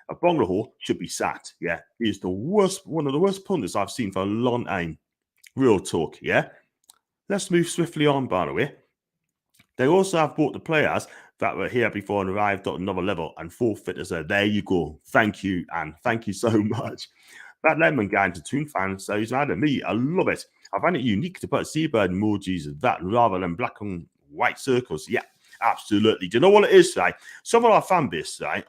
Speaker 1: A Bungalow should be sacked. Yeah, he's the worst, one of the worst pundits I've seen for a long time. Real talk, yeah. Let's move swiftly on, by the way. They also have bought the players that were here before and arrived at another level and forfeited. So there you go. Thank you, and thank you so much. That Lemon guy into Toon fan says, "Adam, me, I love it. I find it unique to put seabird emojis of that rather than black and white circles." Yeah, absolutely. Do you know what it is, right? Some of our fan base, right?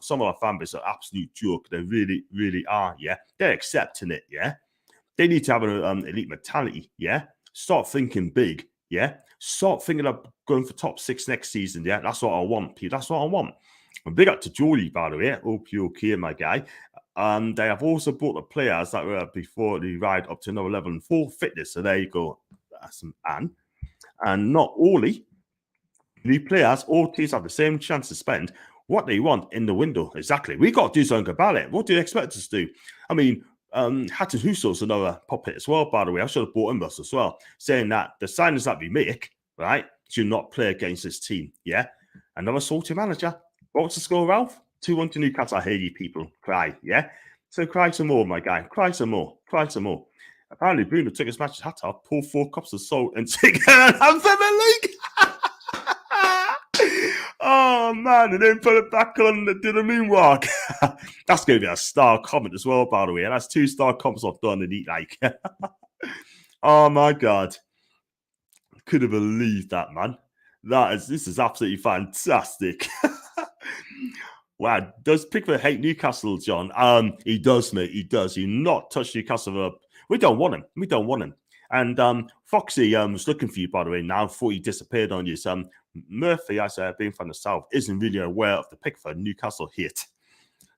Speaker 1: Some of our fan base are absolute joke. They really, really are. Yeah, they're accepting it. Yeah, they need to have an elite mentality. Yeah, start thinking big. Yeah, start thinking of going for top 6 next season. Yeah, that's what I want, Pete. That's what I want. And big up to Jolie, by the way. Hope you're okay, my guy. They have also brought the players that were before the ride up to another level in full fitness. So there you go. That's an and not only the players, all teams have the same chance to spend what they want in the window. Exactly. We got to do something about it. What do you expect us to do? I mean, Hatton Husso's another puppet as well, by the way. I should have brought him as well, saying that the signings that we make, right, should not play against this team. Yeah. Another salty manager. What's the score, Ralph? 2-1 to Newcastle. I hear you people cry. Yeah. So cry some more, my guy. Cry some more. Cry some more. Apparently, Bruno took his match's hat off, pulled 4 cups of salt, and took an Anthem League. Oh man, and then put it back on and did a moonwalk. That's going to be a star comment as well, by the way. And that's 2-star comments I've done and eat like. Oh my god. Couldn't believe that, man. This is absolutely fantastic. Wow, does Pickford hate Newcastle, John? He does, mate. He does. He not touch Newcastle up. We don't want him. We don't want him. And Foxy was looking for you, by the way. Now, before he disappeared on you. Murphy, as being from the south, isn't really aware of the Pickford Newcastle hit.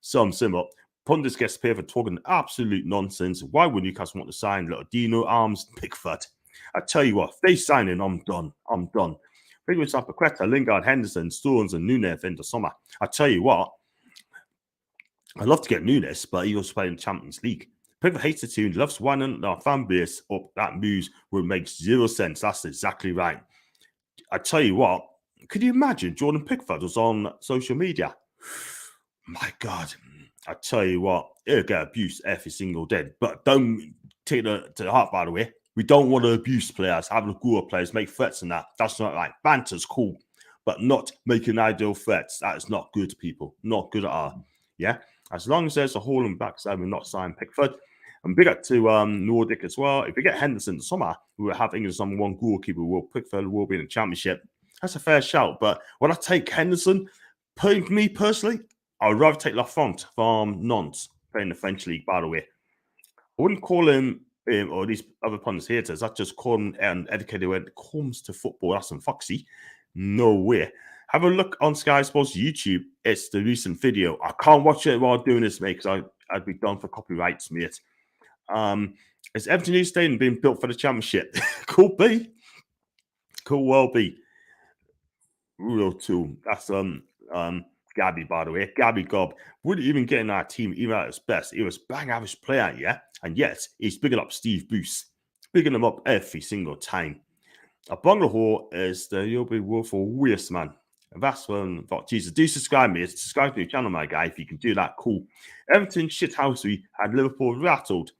Speaker 1: Sum up. Pundits gets paid for talking absolute nonsense. Why would Newcastle want to sign little Dino Arms Pickford? I tell you what, if they sign him, I'm done. I'm done. Figures up Paqueta, Lingard, Henderson, Stones, and Nunes in the summer. I tell you what, I'd love to get Nunes, but he was playing Champions League. Pickford hates the team, loves winding our fan base up. That moves would make 0 sense. That's exactly right. I tell you what, could you imagine Jordan Pickford was on social media? My God, I tell you what, he'll get abused every single day. But don't take it to the heart, by the way. We don't want to abuse players, have a go at players, make threats and that. That's not right. Banter's cool, but not making ideal threats. That is not good, people. Not good at all. Yeah? As long as there's a hole in backside, we're not signing Pickford. And big up to Nordic as well. If we get Henderson in the summer, we will have England's number 1 goalkeeper. Pickford will be in the championship. That's a fair shout. But when I take Henderson, me personally, I would rather take Lafont from Nantes, playing the French league, by the way. I wouldn't call him or these other pundits haters. I just call him an educated when it comes to football. That's some Foxy. No way. Have a look on Sky Sports YouTube. It's the recent video. I can't watch it while doing this, mate, because I'd be done for copyrights, mate. Is Everton New Stadium being built for the championship? Could be. Could well be. Real too. That's Gabby, by the way. Gabby Gob wouldn't even get in our team even at his best. He was bang average player, yeah. And yet he's bigging up Steve Bruce, bigging him up every single time. A bungalow is the you'll be woeful waste, man. And that's when thought, Jesus, do subscribe me. Subscribe to the channel, my guy. If you can do that, cool. Everton shithousery had Liverpool rattled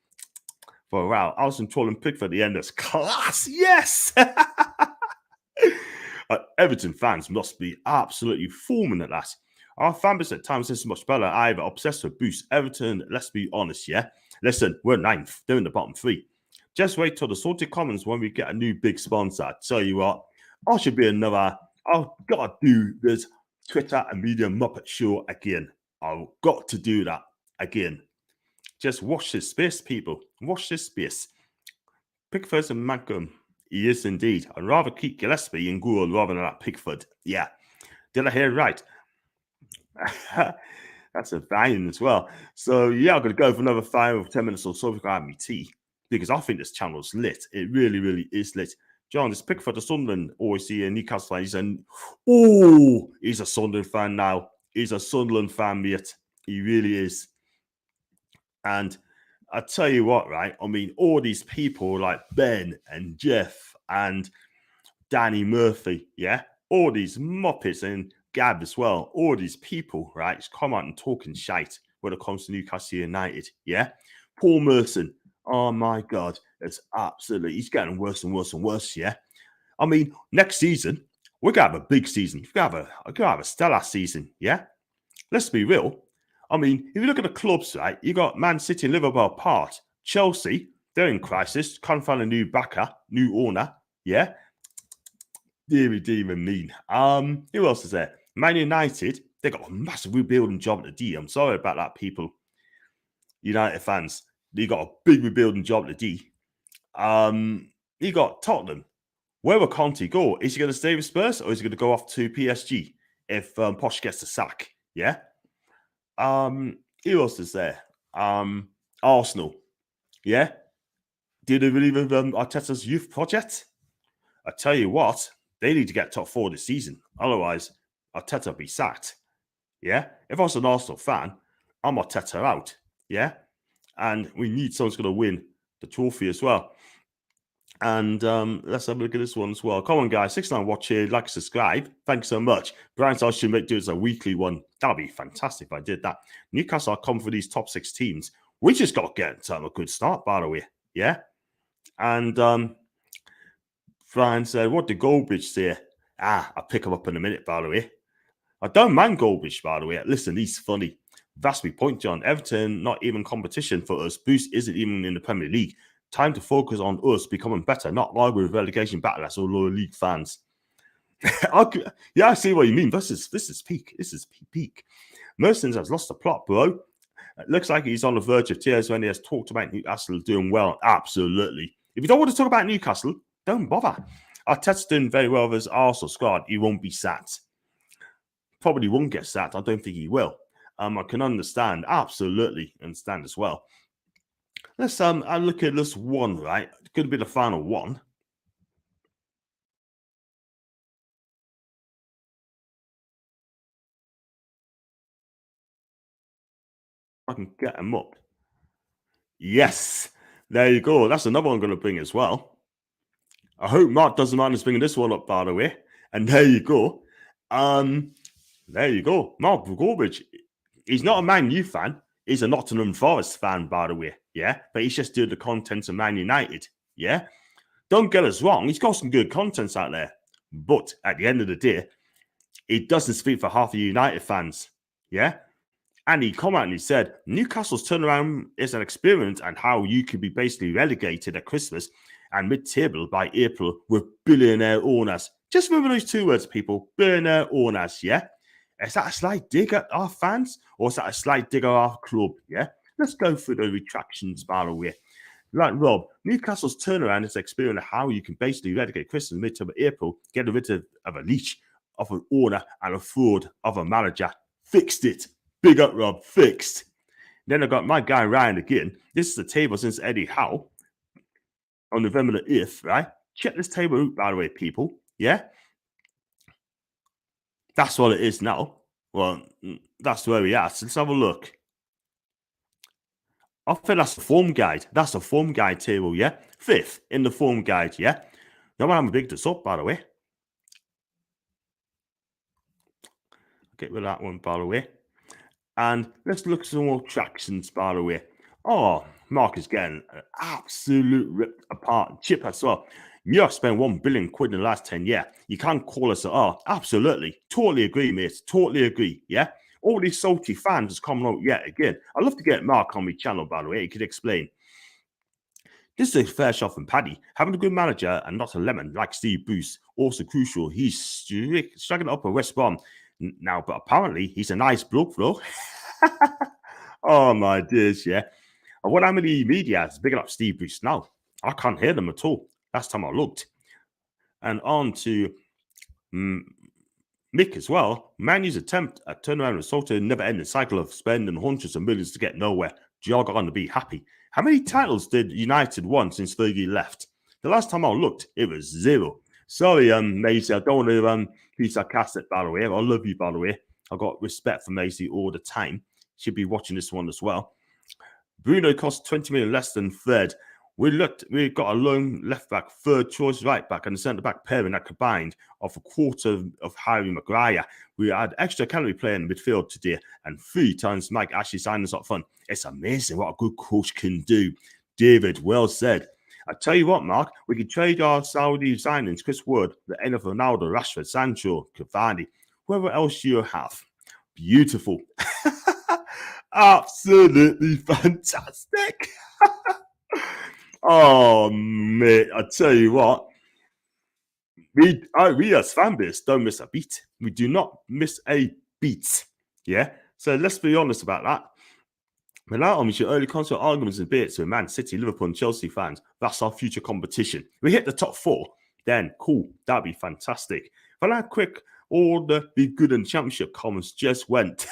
Speaker 1: for a while. Alison Troll and Pickford at the end. That's class. Yes. Everton fans must be absolutely fuming at that. Our fan base at times is much better. I've obsessed with Boost. Everton, let's be honest, yeah? Listen, we're 9th. They're in the bottom 3. Just wait till the salty comments when we get a new big sponsor. I tell you what, I should be another. I've got to do this Twitter and media Muppet show again. I've got to do that again. Just watch this space, people. Watch this space. Pickford and Malcolm. He is indeed. I'd rather keep Gillespie in goal rather than that Pickford. Yeah. Did I hear right? That's a bang as well. So, yeah, I'm going to go for another 5 or 10 minutes or so before I have my tea. Because I think this channel's lit. It really, really is lit. John, this Pickford of Sunderland, always see a Newcastle fan. He's a Sunderland fan now. He's a Sunderland fan, mate. He really is. And I tell you what, right? I mean, all these people like Ben and Jeff and Danny Murphy, yeah? All these Muppets and Gab as well. All these people, right? Just come out and talking shite when it comes to Newcastle United, yeah? Paul Merson. Oh my God, it's absolutely, he's getting worse and worse and worse, yeah? I mean, next season, we're going to have a big season. We're going to have a stellar season, yeah? Let's be real. I mean, if you look at the clubs, right, you got Man City and Liverpool apart. Chelsea, they're in crisis. Can't find a new backer, new owner, yeah? Deary mean. Who else is there? Man United, they got a massive rebuilding job at the D. I'm sorry about that, people. United fans, they got a big rebuilding job at the D. You got Tottenham. Where will Conte go? Is he going to stay with Spurs or is he going to go off to PSG if Posh gets the sack? Yeah. Who else is there? Arsenal. Yeah. Do they believe in Arteta's youth project? I tell you what, they need to get top 4 this season. Otherwise, Arteta will be sacked. Yeah. If I was an Arsenal fan, I'm Arteta out. Yeah. And we need someone's going to win the trophy as well. And let's have a look at this one as well. Come on, guys. 69 watch here. Like, subscribe. Thanks so much. Brian, I should do it as a weekly one. That'd be fantastic if I did that. Newcastle are come for these top 6 teams. We just got to get a good start, by the way. Yeah. And Brian said, what did Goldbridge say? I'll pick him up in a minute, by the way. I don't mind Goldbridge, by the way. Listen, he's funny. That's my point, John. Everton, not even competition for us. Boost isn't even in the Premier League. Time to focus on us becoming better, not like with relegation battle as all lower league fans. Yeah, I see what you mean. This is peak. This is peak. Mercedes has lost the plot, bro. It looks like he's on the verge of tears when he has talked about Newcastle doing well. Absolutely. If you don't want to talk about Newcastle, don't bother. Arteta's doing very well with his Arsenal squad. He won't be sacked. Probably won't get sacked. I don't think he will. I can understand. Absolutely understand as well. Let's I look at this one, right? It could be the final one. I can get them up. Yes, there you go. That's another one I'm going to bring as well. I hope Mark doesn't mind us bringing this one up, by the way. And there you go. There you go. Mark Goldbridge. He's not a Man U fan. He's a Nottingham Forest fan, by the way. Yeah, but he's just doing the content of Man United. Yeah, don't get us wrong. He's got some good contents out there, but at the end of the day, he doesn't speak for half of United fans. Yeah, and he come out and he said Newcastle's turnaround is an experiment and how you can be basically relegated at Christmas and mid-table by April with billionaire owners. Just remember those 2 words, people. Billionaire owners. Yeah. Is that a slight dig at our fans or is that a slight dig at our club? Yeah. Let's go through the retractions, by the way. Like Rob, Newcastle's turnaround is experiencing how you can basically relegate Christmas mid to April, get rid of a leech of an owner and a fraud of a manager. Fixed it. Big up, Rob. Fixed. Then I got my guy Ryan again. This is the table since Eddie Howe on November the 8th, right? Check this table out, by the way, people. Yeah. That's what it is now. Well, that's where we are. So let's have a look. I think that's the form guide. That's the form guide table, yeah? 5th in the form guide, yeah? No one haven't picked this up, by the way. Get rid of that one, by the way. And let's look at some more tractions, by the way. Oh, Mark is getting an absolute ripped apart chip as well. New York spent £1 billion in the last 10 years. You can't call us at all. Absolutely. Totally agree, mate. Totally agree. Yeah. All these salty fans is coming out yet again. I'd love to get Mark on my channel, by the way. He could explain. This is a fair shot from Paddy. Having a good manager and not a lemon like Steve Bruce, also crucial. He's struggling up a West Brom now, but apparently he's a nice bloke, though. Oh, my dears, yeah. I wonder how many media is picking up Steve Bruce now. I can't hear them at all. Last time I looked. And on to Mick as well. Man U's attempt at turnaround resulted in a never-ending cycle of spending hundreds of millions to get nowhere. You're going to be happy. How many titles did United won since Fergie left? The last time I looked, it was 0. Sorry, Maisie, I don't want to be sarcastic, by the way. I love you, by the way. I've got respect for Maisie all the time. Should be watching this one as well. Bruno cost 20 million less than Fred. We got a lone left back, third choice right back, and a centre back pairing that combined of a quarter of Harry Maguire. We had extra academy player in midfield today, and 3 times Mike Ashley signed us up front. It's amazing what a good coach can do. David, well said. I tell you what, Mark, we could trade our Saudi signings, Chris Wood, the end of Ronaldo, Rashford, Sancho, Cavani, whoever else you have. Beautiful. Absolutely fantastic. Oh, mate, I tell you what, we as fan base don't miss a beat. We do not miss a beat. Yeah. So let's be honest about that. Without on your early constant arguments and debates with Man City, Liverpool, and Chelsea fans, that's our future competition. We hit the top 4, then cool, that'd be fantastic. But that quick, all the Be Good and Championship comments just went.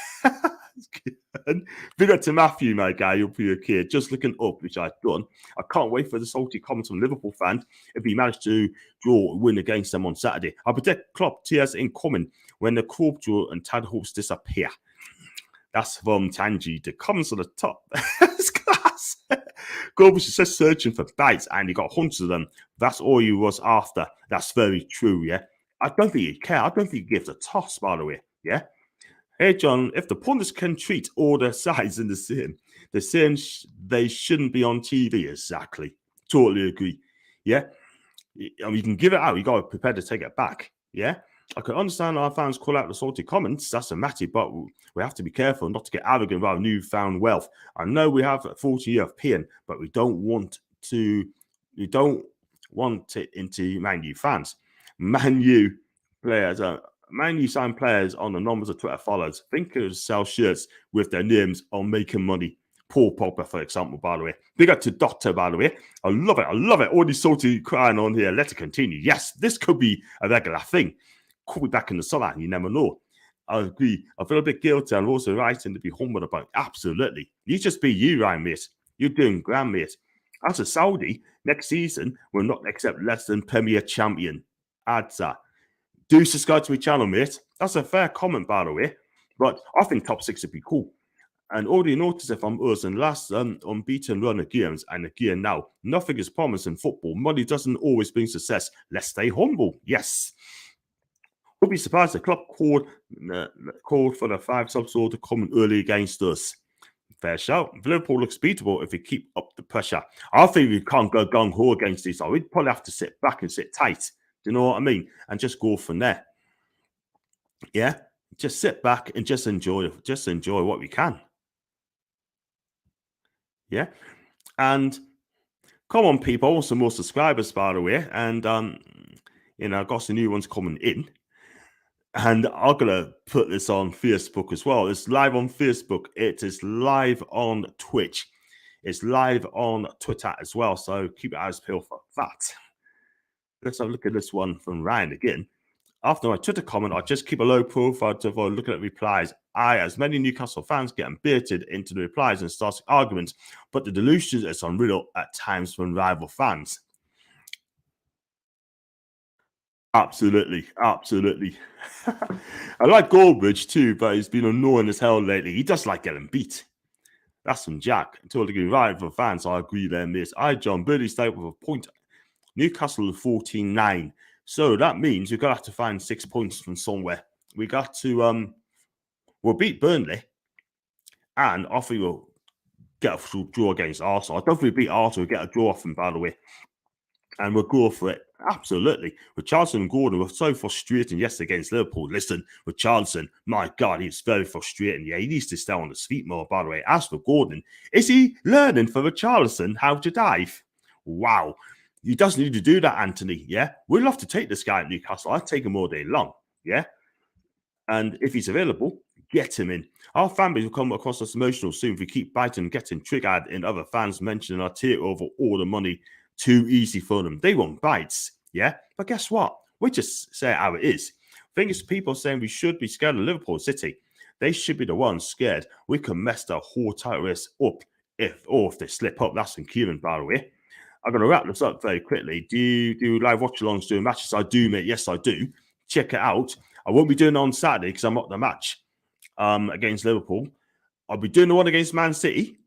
Speaker 1: Big up to Matthew, my guy, you'll be a kid, just looking up, which I've done. I can't wait for the salty comments from Liverpool fans if he managed to draw win against them on Saturday. I predict Klopp tears incoming when the Corp draw and Tad hopes disappear. That's from Tanji. The comments on the top. It's class. Gorbis is just searching for bites and he got hundreds of them. That's all he was after. That's very true, yeah. I don't think he cares. I don't think he gives a toss, by the way, yeah. Hey, John, if the pundits can treat all their sides in the same they shouldn't be on TV. Exactly. Totally agree. Yeah. I mean, you can give it out. You got to prepare to take it back. Yeah. I can understand our fans call out the salty comments. That's a matter, but we have to be careful not to get arrogant about our newfound wealth. I know we have a 40-year of pain, but we don't want it into Man U fans. Man U players Man U signed players on the numbers of Twitter followers. Thinkers sell shirts with their names on making money. Paul Pogba, for example, by the way. Big up to Doctor, by the way. I love it. I love it. All these salty crying on here. Let it continue. Yes, this could be a regular thing. Could be back in the summer. You never know. I agree. I feel a bit guilty. I'm also writing to be humble about it. Absolutely. You just be you, Ryan, mate. You're doing grand, mate. As a Saudi, next season will not accept less than Premier Champion. Adza. Do subscribe to my channel, mate. That's a fair comment, by the way. But I think top 6 would be cool. And already noticed if I'm us and last unbeaten run of games and again now, nothing is promised in football. Money doesn't always bring success. Let's stay humble. Yes. Would be surprised the club called for the 5 subs to come early against us. Fair shout. Liverpool looks beatable if we keep up the pressure. I think we can't go gung-ho against these. We'd probably have to sit back and sit tight. Do you know what I mean? And just go from there. Yeah? Just sit back and just enjoy what we can. Yeah? And come on, people. I want some more subscribers, by the way. And, I've got some new ones coming in. And I'm going to put this on Facebook as well. It's live on Facebook. It is live on Twitch. It's live on Twitter as well. So keep your eyes peeled for that. Let's have a look at this one from Ryan again. After my Twitter comment, I just keep a low profile to avoid looking at replies. As many Newcastle fans, get embittered into the replies and starts arguments. But the delusion is unreal at times from rival fans. Absolutely. I like Goldbridge too, but he's been annoying as hell lately. He does like getting beat. That's from Jack. Totally right for fans. I agree there, miss. John Birdie stayed with a point. Newcastle 14-9. So that means we've got to have to find 6 points from somewhere. We got to we'll beat Burnley, and I think we'll get a draw against Arsenal. I don't think we beat Arsenal, we'll get a draw off them, by the way. And we'll go for it. Absolutely. With Charlton and Gordon, were so frustrating yesterday against Liverpool. Listen, with Charlton, my God, he's very frustrating. Yeah, he needs to stay on his feet more, by the way. As for Gordon, is he learning for Richarlison how to dive? Wow. He does need to do that, Anthony. Yeah. We'd love to take this guy at Newcastle. I'd take him all day long. Yeah. And if he's available, get him in. Our fan base will come across us emotional soon if we keep biting and getting triggered in other fans mentioning our takeover all the money. Too easy for them. They want bites, yeah? But guess what? We just say it how it is. I think it's people saying we should be scared of Liverpool City. They should be the ones scared. We can mess their whole title race up if they slip up. That's from Kieran, by the way. I'm going to wrap this up very quickly. Do you do live watch-alongs during matches? I do, mate. Yes, I do. Check it out. I won't be doing it on Saturday because I'm at the match against Liverpool. I'll be doing the one against Man City.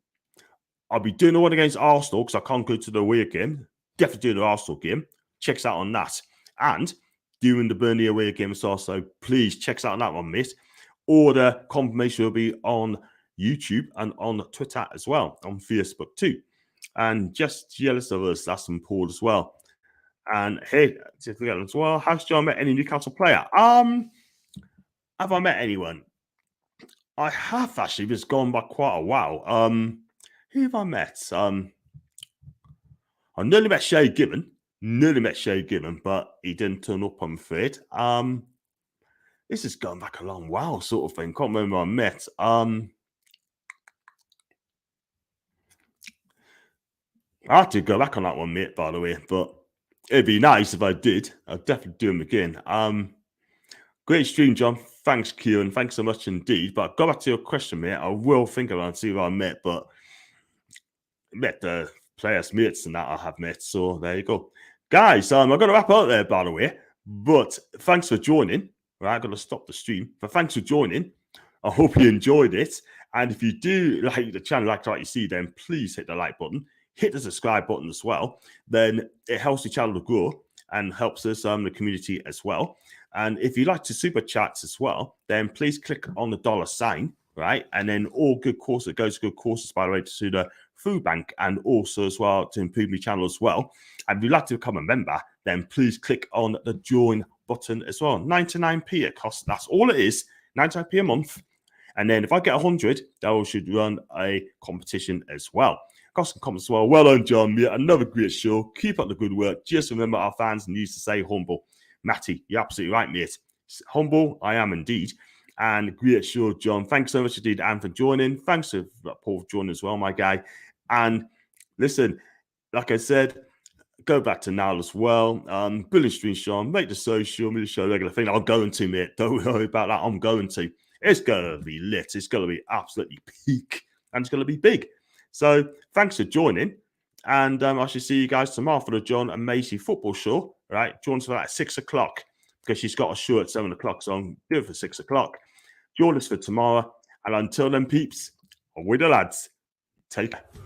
Speaker 1: I'll be doing the one against Arsenal because I can't go to the away game. Definitely do the Arsenal game. Check us out on that. And doing the Burnley away game as well. So please check us out on that one, mate. Or the confirmation will be on YouTube and on Twitter as well, on Facebook too. And just jealous of us, that's from Paul as well. And hey, just forget as well. Has John met any Newcastle player? Have I met anyone? I have actually. It's gone by quite a while. Who have I met? I nearly met Shay Gibbon. But he didn't turn up, I'm afraid. This is going back a long while, sort of thing. Can't remember who I met. I had to go back on that one, mate, by the way, but it'd be nice if I did. I'd definitely do them again. Great stream, John. Thanks, Kieran. Thanks so much indeed. But go back to your question, mate. I will think about it and see who I met, but met the players' mates and that I have met. So there you go. Guys, I'm going to wrap up there, by the way. But thanks for joining. Right, I'm going to stop the stream. But thanks for joining. I hope you enjoyed it. And if you do like the channel, like what you see, then please hit the like button. Hit the subscribe button as well. Then it helps the channel to grow and helps us, the community as well. And if you like to super chats as well, then please click on the $sign, right? And then all good courses, it goes to good courses, by the way, to the food bank and also as well to improve my channel as well. And if you'd like to become a member, then please click on the join button as well. 99p it costs. That's all it is. 99p a month. And then if I get 100, I should run a competition as well. Got some comments as well. Well done, John. Yeah, another great show. Keep up the good work. Just remember our fans need to stay humble. Matty, you're absolutely right, mate. Humble, I am indeed. And great show, John. Thanks so much indeed, Anne, for joining. Thanks to Paul for joining as well, my guy. And listen, like I said, go back to Niall as well. Brilliant stream, Sean. Make the social media show a regular thing. I'm going to, mate. Don't worry about that. I'm going to. It's going to be lit. It's going to be absolutely peak. And it's going to be big. So thanks for joining. And I shall see you guys tomorrow for the John and Macy football show. Right? Join us for that at 6 o'clock because she's got a show at 7 o'clock. So I'm doing it for 6 o'clock. Join us for tomorrow. And until then, peeps, away the lads. Take care.